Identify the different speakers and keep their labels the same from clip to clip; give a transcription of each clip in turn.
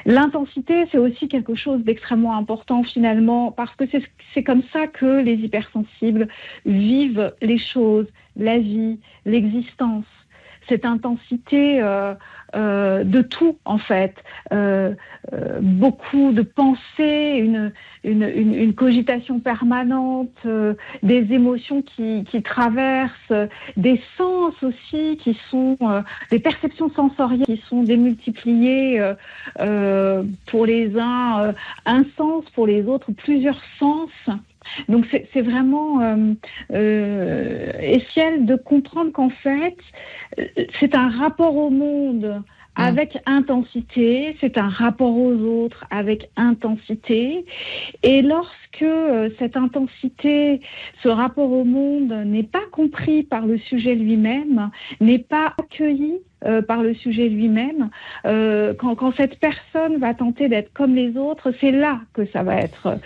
Speaker 1: L'intensité, c'est aussi quelque chose d'extrêmement important finalement, parce que c'est comme ça que les hypersensibles vivent les choses, la vie, l'existence. Cette intensité de tout, en fait. Beaucoup de pensées, une cogitation permanente, des émotions qui traversent, des sens aussi qui sont, des perceptions sensorielles qui sont démultipliées pour les uns, un sens, pour les autres, plusieurs sens. Donc c'est vraiment essentiel de comprendre qu'en fait, c'est un rapport au monde avec intensité, c'est un rapport aux autres avec intensité. Et lorsque cette intensité, ce rapport au monde n'est pas compris par le sujet lui-même, n'est pas accueilli par le sujet lui-même, quand cette personne va tenter d'être comme les autres, c'est là que ça va être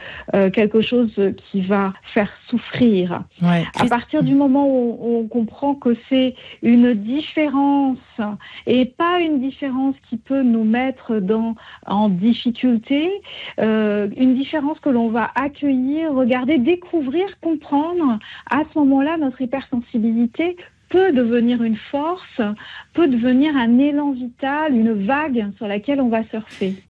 Speaker 1: quelque chose qui va faire souffrir.
Speaker 2: Ouais.
Speaker 1: À partir du moment où on comprend que c'est une différence et pas une différence qui peut nous mettre en difficulté, une différence que l'on va accueillir, regarder, découvrir, comprendre, à ce moment-là, notre hypersensibilité peut devenir une force, peut devenir un élan vital, une vague sur laquelle on va surfer.